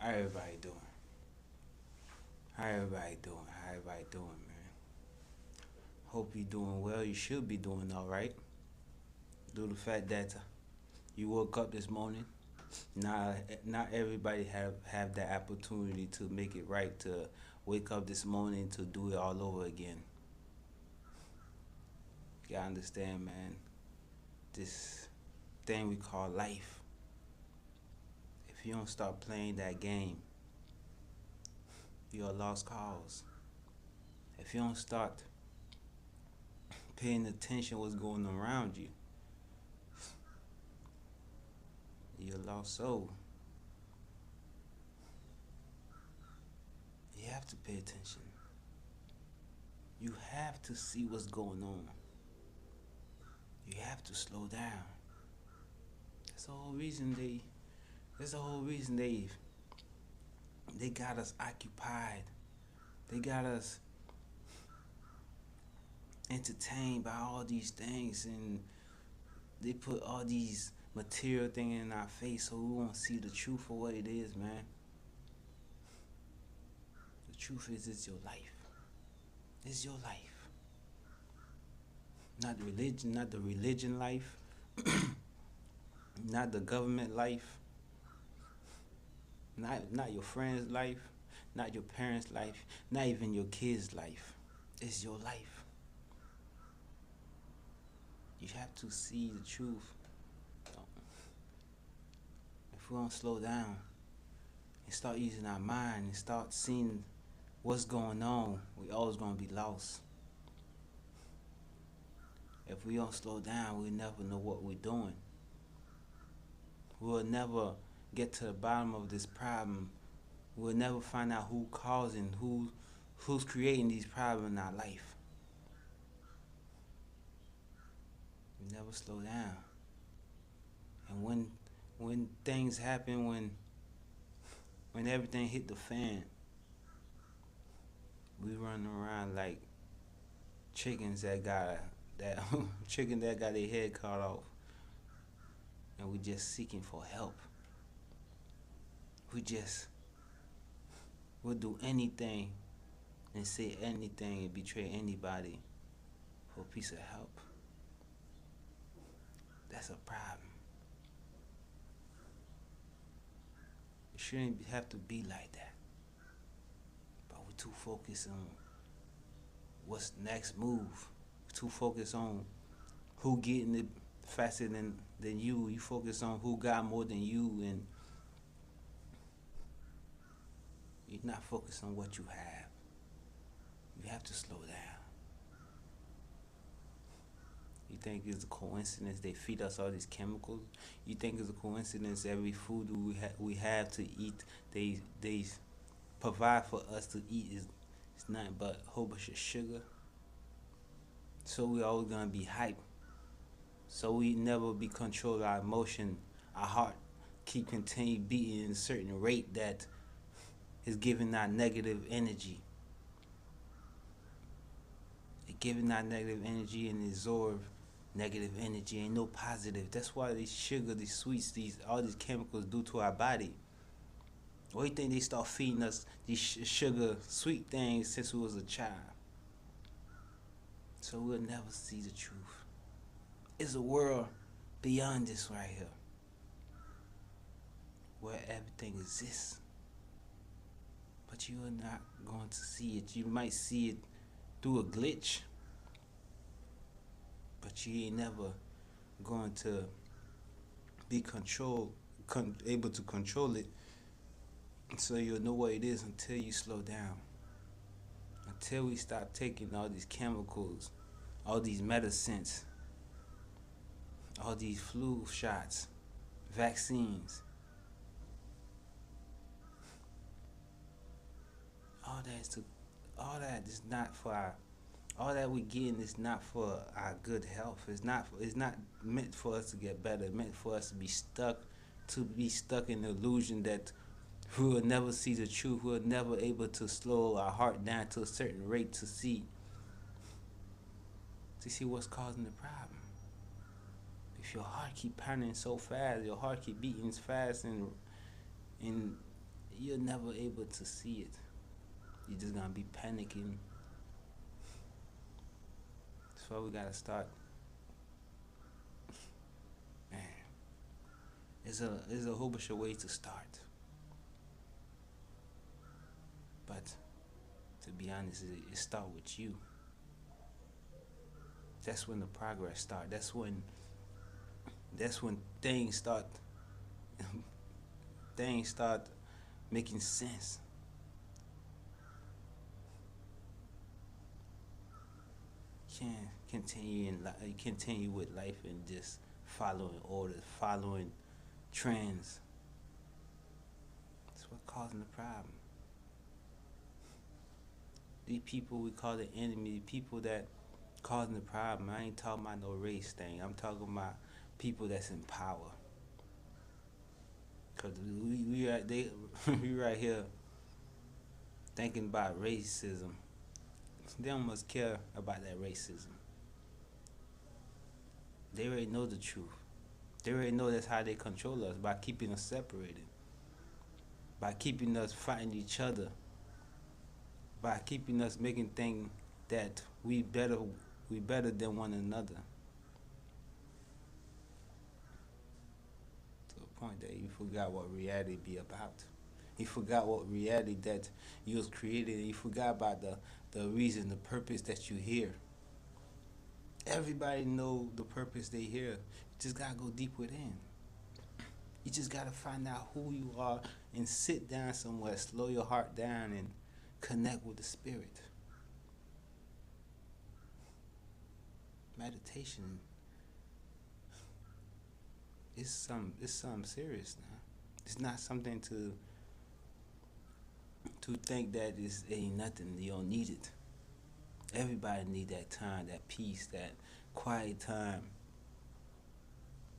How everybody doing? How everybody doing? How everybody doing, man? Hope you doing well. You should be doing all right. Due to the fact that you woke up this morning, not not everybody have that opportunity to make it right to wake up this morning to do it all over again. You gotta understand, man. This thing we call life. If you don't start playing that game, you're a lost cause. If you don't start paying attention what's going on around you, you're a lost soul. You have to pay attention. You have to see what's going on. You have to slow down. That's the whole reason they. That's the whole reason they got us occupied. They got us entertained by all these things, and they put all these material things in our face so we won't see the truth for what it is, man. The truth is, it's your life. It's your life. Not religion, not the religion life, not the government life, not your friend's life, not your parents' life, not even your kids' life. It's your life. You have to see the truth. If we don't slow down and start using our mind and start seeing what's going on, we always gonna be lost. If we don't slow down, we never know what we're doing. We'll never get to the bottom of this problem. We'll never find out who causing, who's creating these problems in our life. We never slow down. And when things happen, when everything hit the fan, we run around like chickens that chicken that got their head cut off, and we just seeking for help. We just will do anything and say anything and betray anybody for a piece of help. That's a problem. It shouldn't have to be like that. But we're too focused on what's next move. We're too focused on who getting it faster than you. You focus on who got more than you, and you're not focused on what you have. You have to slow down. You think it's a coincidence they feed us all these chemicals? You think it's a coincidence every food we have to eat they provide for us to eat is it's nothing but a whole bunch of sugar? So we always gonna be hyped. So we never be control our emotion. Our heart keep continue beating at a certain rate that is giving our negative energy. It giving our negative energy and absorb negative energy. Ain't no positive. That's why these sugar, these sweets, these all these chemicals do to our body. Why do you think they start feeding us these sugar sweet things since we was a child? So we'll never see the truth. It's a world beyond this right here, where everything exists. But you are not going to see it. You might see it through a glitch, but you ain't never going to be able to control it. So you'll know what it is until you slow down. Until we stop taking all these chemicals, all these medicines, all these flu shots, vaccines. All that is to, all that is not for our. All that we getting is not for our good health. It's not. It's not meant for us to get better. It's meant for us to be stuck. To be stuck in the illusion that we will never see the truth. We're never able to slow our heart down to a certain rate to see what's causing the problem. If your heart keep pounding so fast, your heart keep beating fast, and you're never able to see it. You're just gonna be panicking. That's why we gotta start. Man, there's a whole bunch of ways to start, but to be honest, it start with you. That's when the progress start. That's when things start making sense. You can't continue with life and just following orders, following trends. That's what causing the problem. These people we call the enemy, people that causing the problem. I ain't talking about no race thing. I'm talking about people that's in power. Cause we right here thinking about racism. They don't much care about that racism. They already know the truth. They already know that's how they control us, by keeping us separated, by keeping us fighting each other, by keeping us making things that we better than one another. To the point that you forgot what reality be about. You forgot what reality that you was created. You forgot about the reason, the purpose that you here. Everybody know the purpose they here. You just gotta go deep within. You just gotta find out who you are and sit down somewhere, slow your heart down and connect with the spirit. Meditation is something serious now. It's not something to think that it ain't nothing. You don't need it. Everybody need that time, that peace, that quiet time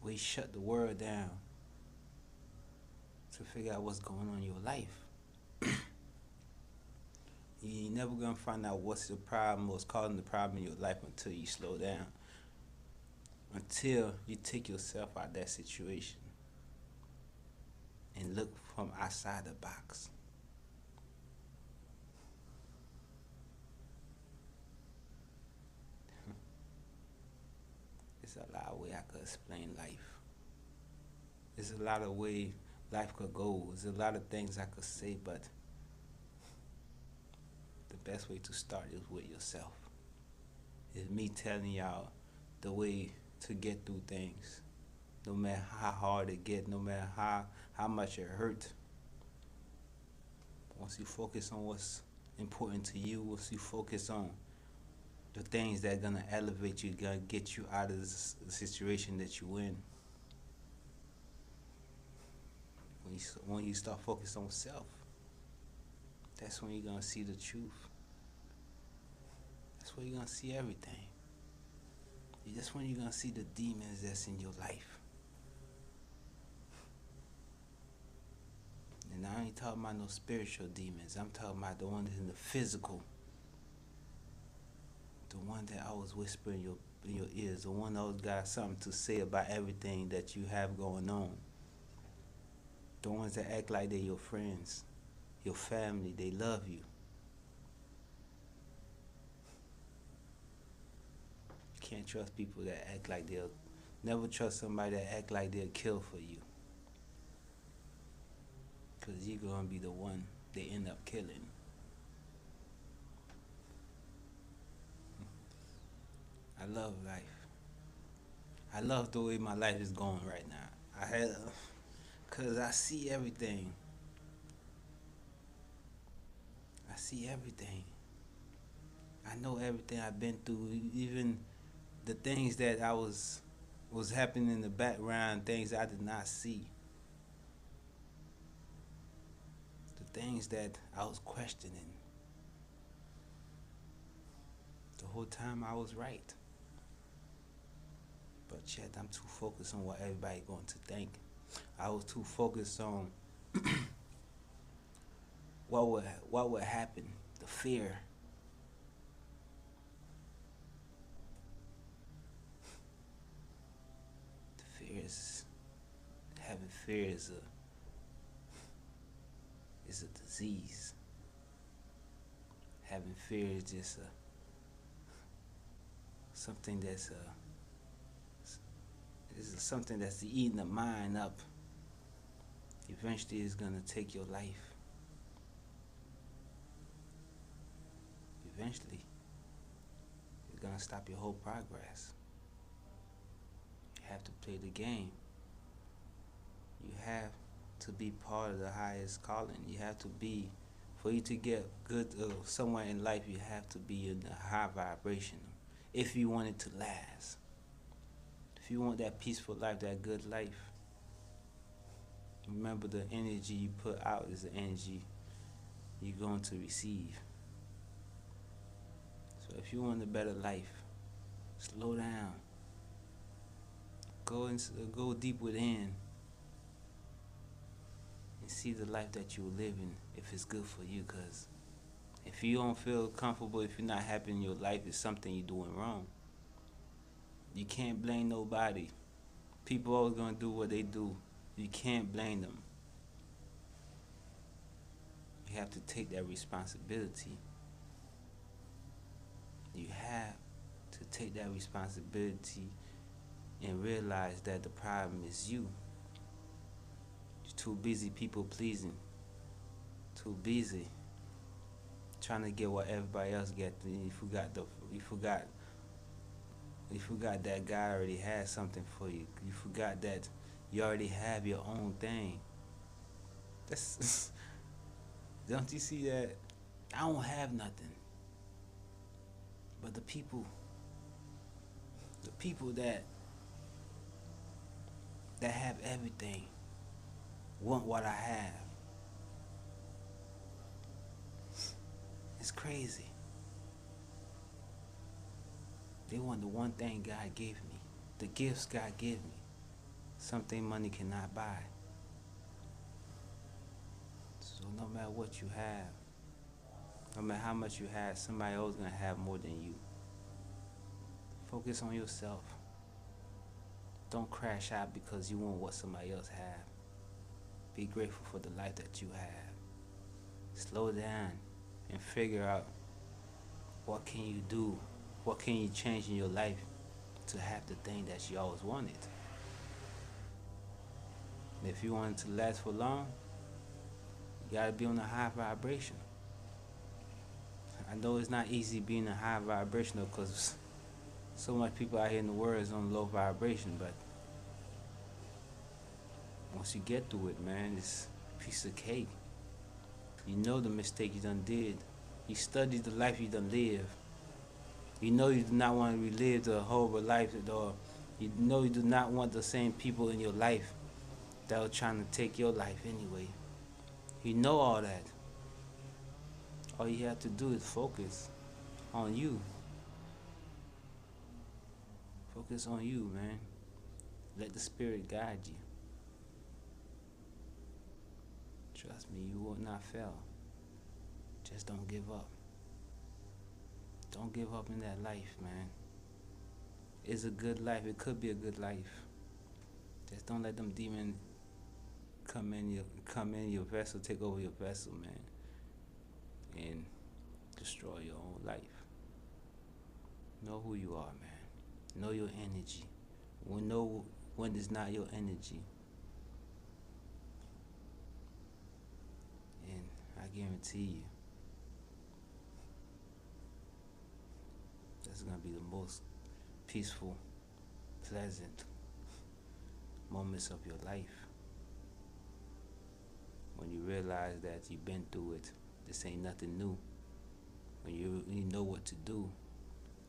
where you shut the world down to figure out what's going on in your life. You ain't never gonna find out what's the problem, what's causing the problem in your life until you slow down. Until you take yourself out of that situation and look from outside the box. There's a lot of ways I could explain life. There's a lot of ways life could go. There's a lot of things I could say, but the best way to start is with yourself. It's me telling y'all the way to get through things. No matter how hard it get, no matter how much it hurt. Once you focus on what's important to you, once you focus on the things that are gonna elevate you, gonna get you out of the situation that you in. When you start focusing on self, that's when you're gonna see the truth. That's when you're gonna see everything. That's when you're gonna see the demons that's in your life. And I ain't talking about no spiritual demons. I'm talking about the ones in the physical. The one that always whisper in your ears. The one that always got something to say about everything that you have going on. The ones that act like they're your friends, your family, they love you. You can't trust people that act like they'll, never trust somebody that act like they'll kill for you. Because you're going to be the one they end up killing. I love life. I love the way my life is going right now. Because I see everything. I see everything. I know everything I've been through, even the things that was happening in the background, things I did not see. The things that I was questioning. The whole time I was right. But yet I'm too focused on what everybody going to think. I was too focused on what would happen, the fear. Having fear is is a disease. Having fear is just something that's is something that's eating the mind up. Eventually, it's gonna take your life. Eventually, it's gonna stop your whole progress. You have to play the game. You have to be part of the highest calling. You have to be, for you to get good somewhere in life, you have to be in a high vibration. If you want it to last, if you want that peaceful life, that good life, remember the energy you put out is the energy you're going to receive. So if you want a better life, slow down. Go deep within and see the life that you're living if it's good for you. Because if you don't feel comfortable, if you're not happy in your life, it's something you're doing wrong. You can't blame nobody. People always gonna do what they do. You can't blame them. You have to take that responsibility. You have to take that responsibility and realize that the problem is you. You're too busy people pleasing. Too busy trying to get what everybody else get. You forgot that God already has something for you. You forgot that you already have your own thing. That's don't you see that? I don't have nothing. But the people that have everything want what I have. It's crazy. They want the one thing God gave me. The gifts God gave me. Something money cannot buy. So no matter what you have, no matter how much you have, somebody else is gonna have more than you. Focus on yourself. Don't crash out because you want what somebody else have. Be grateful for the life that you have. Slow down and figure out what can you do, what can you change in your life to have the thing that you always wanted. And if you want it to last for long, you gotta be on a high vibration. I know it's not easy being a high vibrational because so much people out here in the world is on low vibration, but once you get through it, man, it's a piece of cake. You know the mistake you done did. You studied the life you done lived. You know you do not want to relive the horrible life, or you know you do not want the same people in your life that are trying to take your life anyway. You know all that. All you have to do is focus on you. Focus on you, man. Let the Spirit guide you. Trust me, you will not fail. Just don't give up. Don't give up in that life, man. It's a good life. It could be a good life. Just don't let them demons come in your vessel, take over your vessel, man, and destroy your own life. Know who you are, man. Know your energy. Know when it's not your energy. And I guarantee you, that's gonna be the most peaceful, pleasant moments of your life. When you realize that you've been through it, this ain't nothing new. When you know what to do,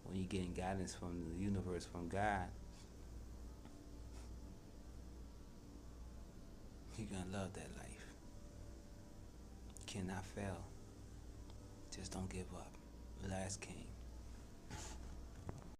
when you're getting guidance from the universe, from God, you're gonna love that life. You cannot fail. Just don't give up. Last king.